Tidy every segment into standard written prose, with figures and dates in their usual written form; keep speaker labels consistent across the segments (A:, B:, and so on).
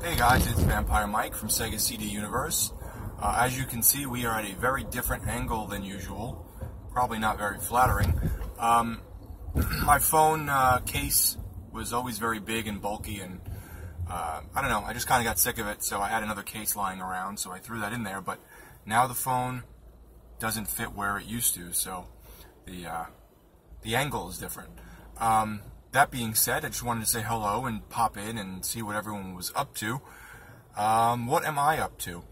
A: Hey guys, it's Vampire Mike from Sega CD Universe. As you can see, we are at a very different angle than usual. Probably not very flattering. My phone case was always very big and bulky, and I don't know, I just kind of got sick of it, so I had another case lying around, so I threw that in there. But now the phone doesn't fit where it used to, so the angle is different. That being said, I just wanted to say hello and pop in and see what everyone was up to. What am I up to?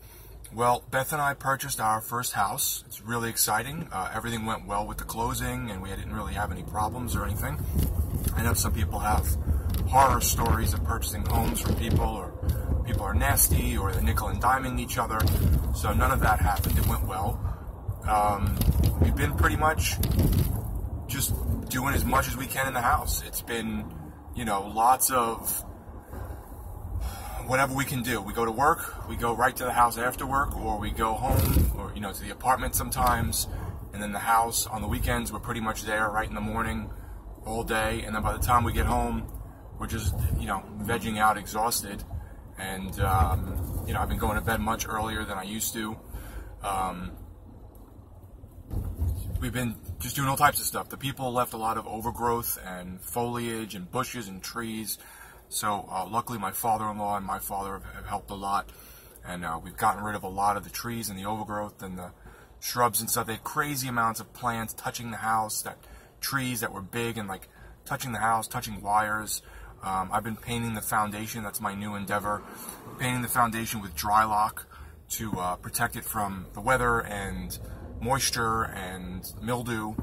A: Well, Beth and I purchased our first house. It's really exciting. Everything went well with the closing, and we didn't really have any problems or anything. I know some people have horror stories of purchasing homes from people, or people are nasty, or they're nickel and diming each other. So none of that happened. It went well. We've been pretty much just doing as much as we can in the house. It's been, you know, lots of whatever we can do. We go to work, we go right to the house after work, or we go home, or, you know, to the apartment sometimes, and then the house. On the weekends, we're pretty much there right in the morning, all day, and then by the time we get home, we're just, you know, vegging out exhausted, and, you know, I've been going to bed much earlier than I used to. We've been just doing all types of stuff. The people left a lot of overgrowth and foliage and bushes and trees. So luckily my father-in-law and my father have helped a lot. And we've gotten rid of a lot of the trees and the overgrowth and the shrubs and stuff. They had crazy amounts of plants touching the house, trees that were big and like touching the house, touching wires. I've been painting the foundation. That's my new endeavor. Painting the foundation with Drylok to protect it from the weather and moisture and mildew.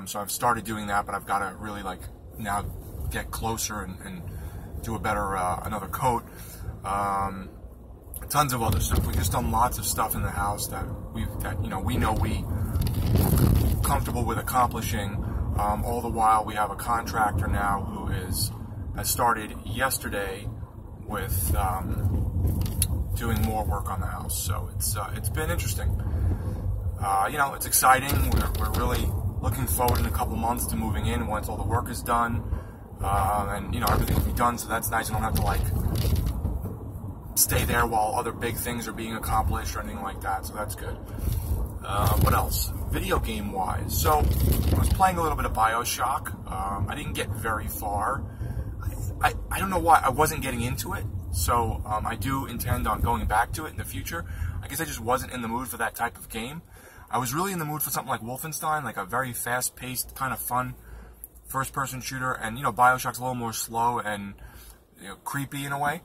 A: So I've started doing that, but I've got to really like now get closer and do a better another coat. Tons of other stuff. We've just done lots of stuff in the house that you know we comfortable with accomplishing. All the while we have a contractor now who has started yesterday with doing more work on the house. So it's been interesting. You know, it's exciting. We're really looking forward in a couple months to moving in once all the work is done. And, you know, everything will be done, so that's nice. I don't have to, like, stay there while other big things are being accomplished or anything like that, so that's good. What else? Video game-wise. So, I was playing a little bit of BioShock. I didn't get very far. I don't know why. I wasn't getting into it, so I do intend on going back to it in the future. I guess I just wasn't in the mood for that type of game. I was really in the mood for something like Wolfenstein, like a very fast-paced, kind of fun first-person shooter, and, you know, BioShock's a little more slow and, you know, creepy in a way.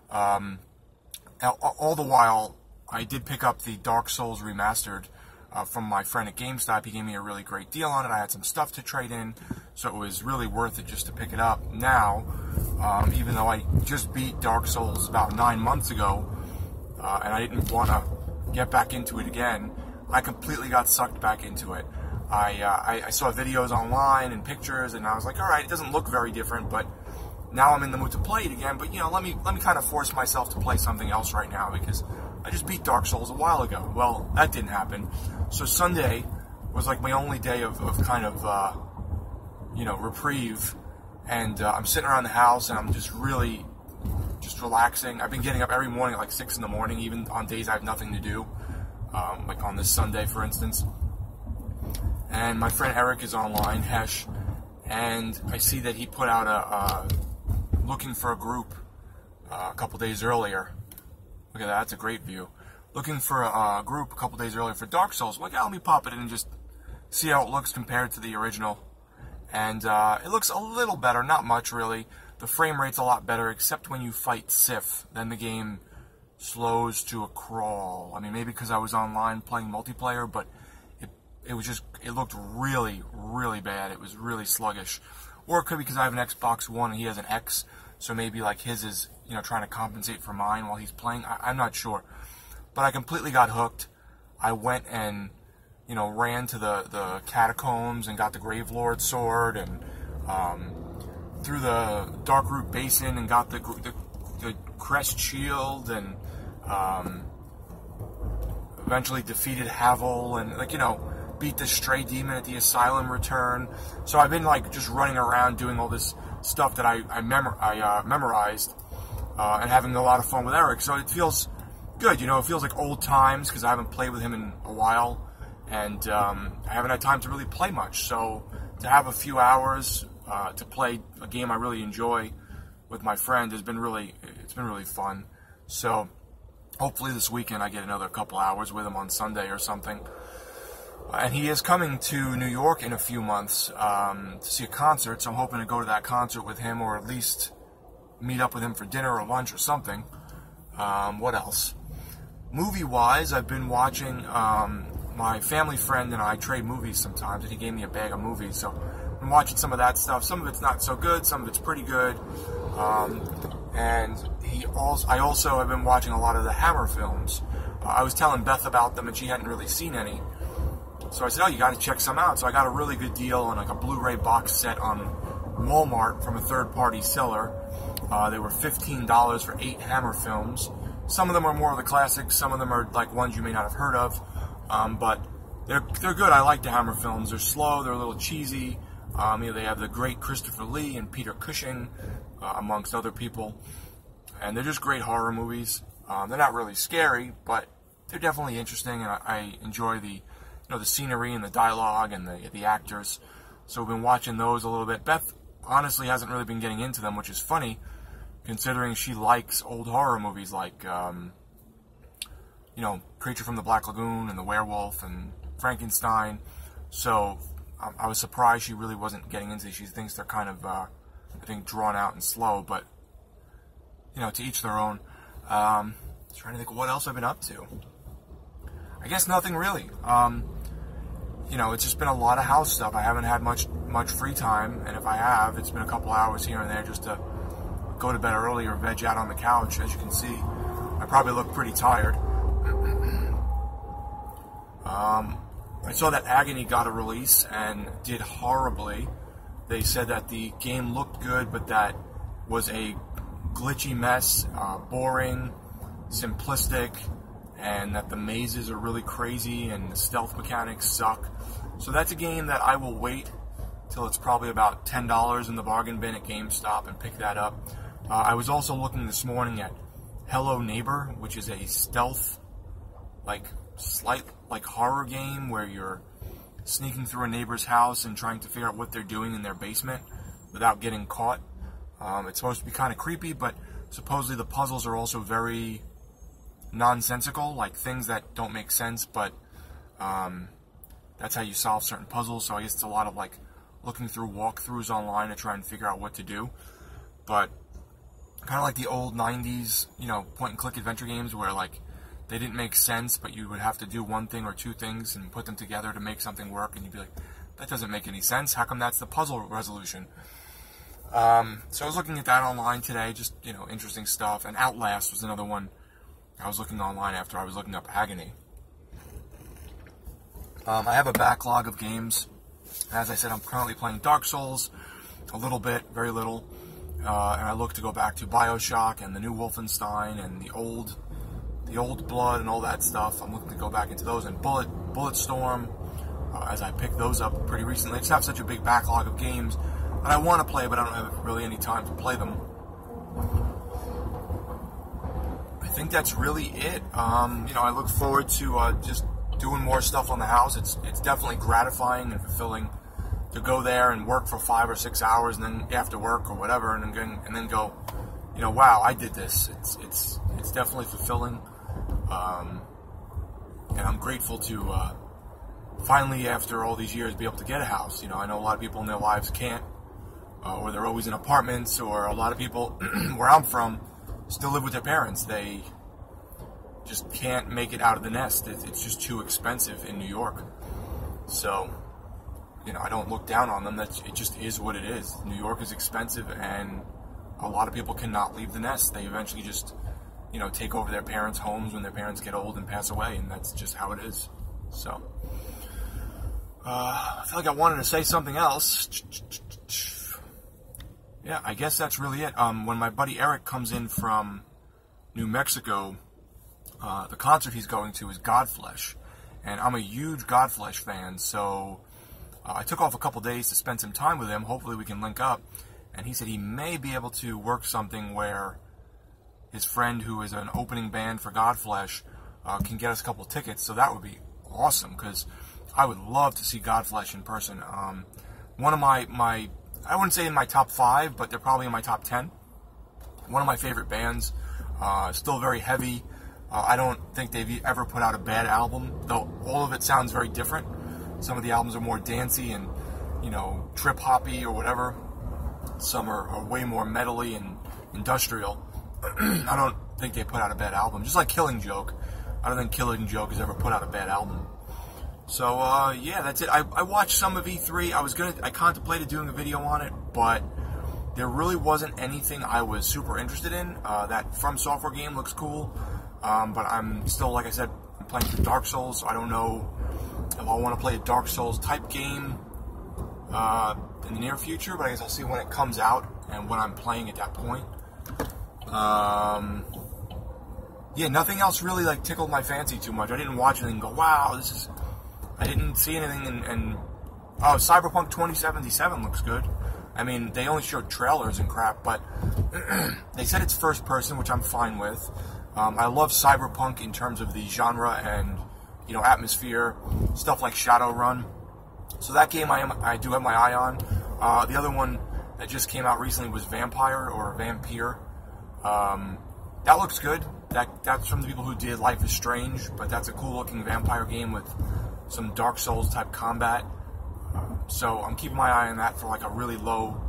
A: All the while, I did pick up the Dark Souls Remastered from my friend at GameStop. He gave me a really great deal on it. I had some stuff to trade in, so it was really worth it just to pick it up. Now, even though I just beat Dark Souls about 9 months ago, and I didn't want to get back into it again, I completely got sucked back into it. I saw videos online and pictures, and I was like, all right, it doesn't look very different, but now I'm in the mood to play it again. But, you know, let me kind of force myself to play something else right now, because I just beat Dark Souls a while ago. Well, that didn't happen. So Sunday was like my only day of kind of, you know, reprieve, and I'm sitting around the house, and I'm just really just relaxing. I've been getting up every morning at like 6 in the morning, even on days I have nothing to do, like on this Sunday, for instance. And my friend Eric is online, Hesh, and I see that he put out a looking for a group a couple days earlier. Look at that, that's a great view. Looking for a group a couple days earlier for Dark Souls. Like, yeah, let me pop it in and just see how it looks compared to the original. And it looks a little better, not much really. The frame rate's a lot better, except when you fight Sif. Then the game slows to a crawl. I mean, maybe because I was online playing multiplayer, but it was just, it looked really, really bad. It was really sluggish. Or it could be because I have an Xbox One and he has an X, so maybe like his is, you know, trying to compensate for mine while he's playing. I'm not sure. But I completely got hooked. I went and, you know, ran to the catacombs and got the Gravelord sword, and through the Darkroot Basin and got the Crest Shield, and eventually defeated Havel, and, like, you know, beat the Stray Demon at the Asylum Return. So I've been, like, just running around doing all this stuff that I memorized. and having a lot of fun with Eric. So it feels good, you know, it feels like old times because I haven't played with him in a while, and I haven't had time to really play much. So to have a few hours to play a game I really enjoy with my friend it's been really fun. So hopefully this weekend I get another couple hours with him on Sunday or something. And he is coming to New York in a few months to see a concert, so I'm hoping to go to that concert with him, or at least meet up with him for dinner or lunch or something. What else? Movie-wise, I've been watching, my family friend and I trade movies sometimes, and he gave me a bag of movies, so I've been watching some of that stuff. Some of it's not so good, some of it's pretty good. And I also have been watching a lot of the Hammer films. I was telling Beth about them, and she hadn't really seen any. So I said, oh, you got to check some out. So I got a really good deal on like a Blu-ray box set on Walmart from a third-party seller. They were $15 for 8 Hammer films. Some of them are more of the classics. Some of them are like ones you may not have heard of. But they're good. I like the Hammer films. They're slow. They're a little cheesy. You know, they have the great Christopher Lee and Peter Cushing, amongst other people. And they're just great horror movies. They're not really scary, but they're definitely interesting, and I enjoy the the scenery and the dialogue and the actors. So we've been watching those a little bit. Beth honestly hasn't really been getting into them, which is funny, considering she likes old horror movies like, Creature from the Black Lagoon and The Werewolf and Frankenstein. So I was surprised she really wasn't getting into these. She thinks they're kind of, I think, drawn out and slow, but, to each their own. Trying to think of what else I've been up to. I guess nothing really. It's just been a lot of house stuff. I haven't had much free time, and if I have, it's been a couple hours here and there just to go to bed early or veg out on the couch. As you can see, I probably look pretty tired. I saw that Agony got a release and did horribly. They said that the game looked good, but that was a glitchy mess, boring, simplistic, and that the mazes are really crazy and the stealth mechanics suck. So that's a game that I will wait till it's probably about $10 in the bargain bin at GameStop and pick that up. I was also looking this morning at Hello Neighbor, which is a stealth, slight horror game where you're sneaking through a neighbor's house and trying to figure out what they're doing in their basement without getting caught. It's supposed to be kind of creepy, but supposedly the puzzles are also very nonsensical, like things that don't make sense, but that's how you solve certain puzzles. So I guess it's a lot of looking through walkthroughs online to try and figure out what to do. But kind of like the old 90s, point-and-click adventure games where they didn't make sense, but you would have to do one thing or two things and put them together to make something work, and you'd be like, that doesn't make any sense. How come that's the puzzle resolution? So I was looking at that online today, just, interesting stuff. And Outlast was another one I was looking online after I was looking up Agony. I have a backlog of games. As I said, I'm currently playing Dark Souls a little bit, very little. And I look to go back to BioShock and the new Wolfenstein and the old Blood and all that stuff. I'm looking to go back into those, and Bulletstorm, as I picked those up pretty recently. I just have such a big backlog of games that I want to play, but I don't have really any time to play them. I think that's really it. I look forward to just doing more stuff on the house. It's definitely gratifying and fulfilling to go there and work for 5 or 6 hours, and then after work or whatever, and then go, wow, I did this. It's definitely fulfilling, and I'm grateful to finally, after all these years, be able to get a house. I know a lot of people in their lives can't, or they're always in apartments, or a lot of people where I'm from still live with their parents. They just can't make it out of the nest. It's just too expensive in New York. So, I don't look down on them. It just is what it is. New York is expensive, and a lot of people cannot leave the nest. They eventually just, take over their parents' homes when their parents get old and pass away, and that's just how it is. So, I feel like I wanted to say something else. Yeah, I guess that's really it. When my buddy Eric comes in from New Mexico, the concert he's going to is Godflesh, and I'm a huge Godflesh fan, so I took off a couple days to spend some time with him. Hopefully we can link up, and he said he may be able to work something where his friend who is an opening band for Godflesh can get us a couple tickets. So that would be awesome, because I would love to see Godflesh in person. One of my I wouldn't say in my top 5, but they're probably in my top 10. One of my favorite bands. Still very heavy. I don't think they've ever put out a bad album, though all of it sounds very different. Some of the albums are more dancey and, you know, trip-hoppy or whatever. Some are way more metally and industrial. I don't think they put out a bad album. Just like Killing Joke. I don't think Killing Joke has ever put out a bad album. So, yeah, that's it. I watched some of E3. I contemplated doing a video on it, but there really wasn't anything I was super interested in. That From Software game looks cool, but I'm still, like I said, I'm playing through Dark Souls, so I don't know if I want to play a Dark Souls type game in the near future, but I guess I'll see when it comes out and when I'm playing at that point. Yeah, nothing else really like tickled my fancy too much. I didn't watch anything and go, wow, this is... I didn't see anything, and oh, Cyberpunk 2077 looks good. I mean, they only showed trailers and crap, but they said it's first person, which I'm fine with. I love Cyberpunk in terms of the genre and, you know, atmosphere, stuff like Shadowrun. So that game I do have my eye on. The other one that just came out recently was Vampire. That looks good. That's from the people who did Life is Strange, but that's a cool looking vampire game with some Dark Souls type combat. So I'm keeping my eye on that for like a really low,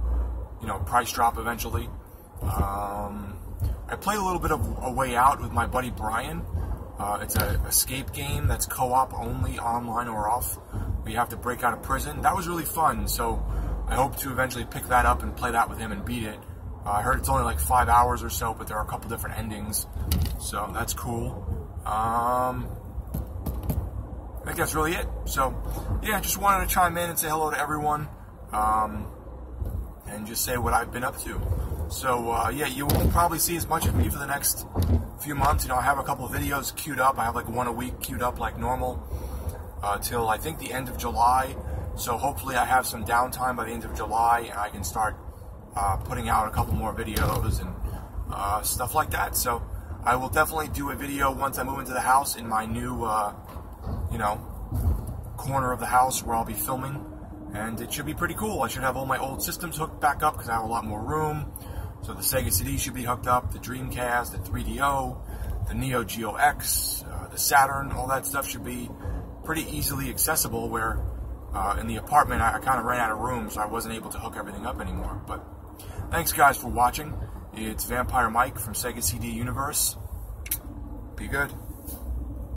A: you know, price drop eventually. I played a little bit of A Way Out with my buddy Brian. It's an escape game that's co-op only, online or off. Where you have to break out of prison. That was really fun, so I hope to eventually pick that up and play that with him and beat it. I heard it's only like 5 hours or so, but there are a couple different endings, so that's cool. I think that's really it. So, yeah, just wanted to chime in and say hello to everyone, and just say what I've been up to. So, yeah, you won't probably see as much of me for the next few months. You know, I have a couple of videos queued up. I have like one a week queued up like normal till I think the end of July. So hopefully I have some downtime by the end of July, and I can start putting out a couple more videos and stuff like that. So I will definitely do a video once I move into the house in my new, you know, corner of the house where I'll be filming, and it should be pretty cool. I should have all my old systems hooked back up because I have a lot more room. So the Sega CD should be hooked up, the Dreamcast, the 3DO, the Neo Geo X, the Saturn, all that stuff should be pretty easily accessible, where in the apartment I kind of ran out of room, so I wasn't able to hook everything up anymore. But thanks guys for watching. It's Vampire Mike from Sega CD Universe. Be good.